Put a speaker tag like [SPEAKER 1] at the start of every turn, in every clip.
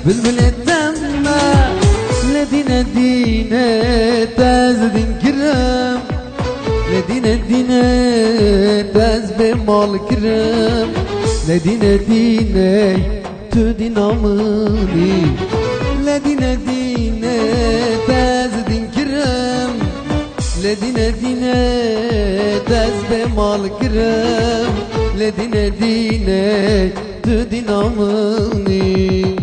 [SPEAKER 1] بلبل الدمة لدينا دينا تازدين كرام لدينا دينا تاز بمال كرام لدينا دينا تدين عمري لدينا دينا تازدين كرام لدينا دينا تاز بمال كرام لدينا دينا تدين عمري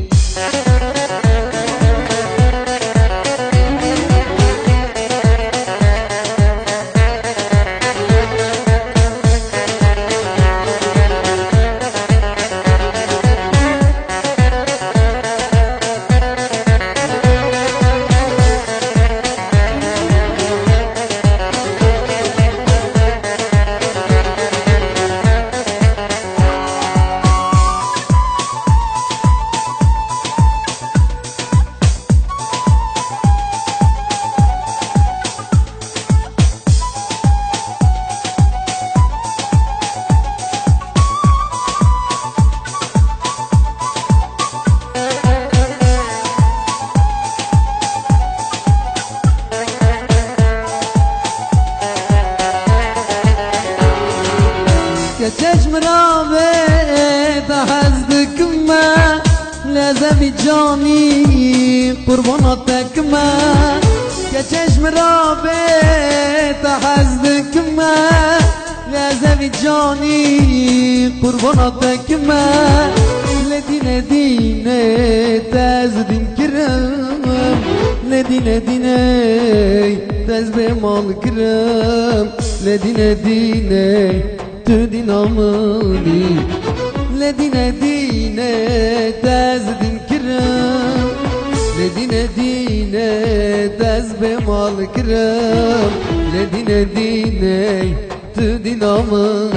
[SPEAKER 1] كتاج مرابط حزبك ما لازم جاني قربانتك ما كتاج مرابط حزبك ما لازم جاني قربانتك ما لدينا دينا تازدين كرام لدينا دينا تاز بمال كرام لدينا دينا تدين عمري لدينا دينا تازدين كرام لدينا دينا تاز بمال كرام لدينا دينا تدين عمري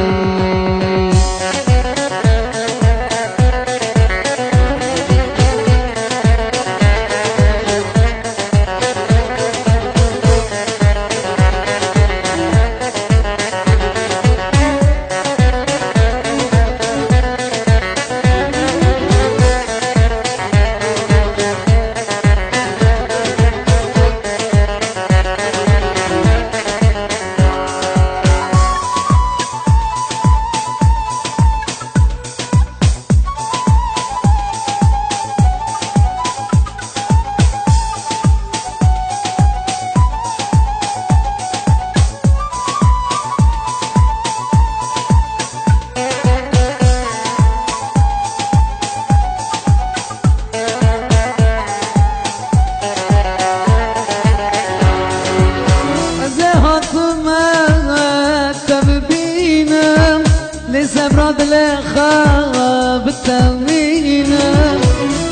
[SPEAKER 1] لسبراد لخاب التمرين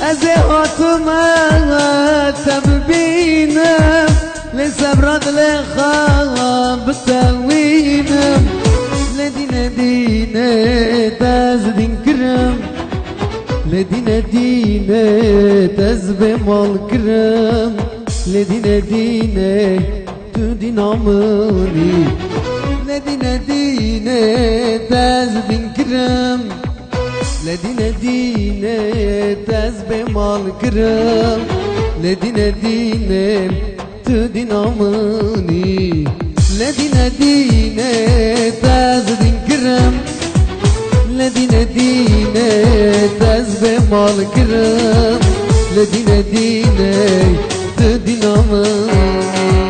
[SPEAKER 1] أزهوت ما تببين لسبراد لخاب التمرين لدينا دينا تازدين كرام لدينا دينا تزبي مال كرام لدينا دينا تدين عمري لدينا دينا تازدين كرام لدينا دينا تاز بمال كرام لدينا دينا تدين عماني لدينا دينا تاز دين كرم لدينا دينا تاز بمال كرم لدينا دينا تدين عماني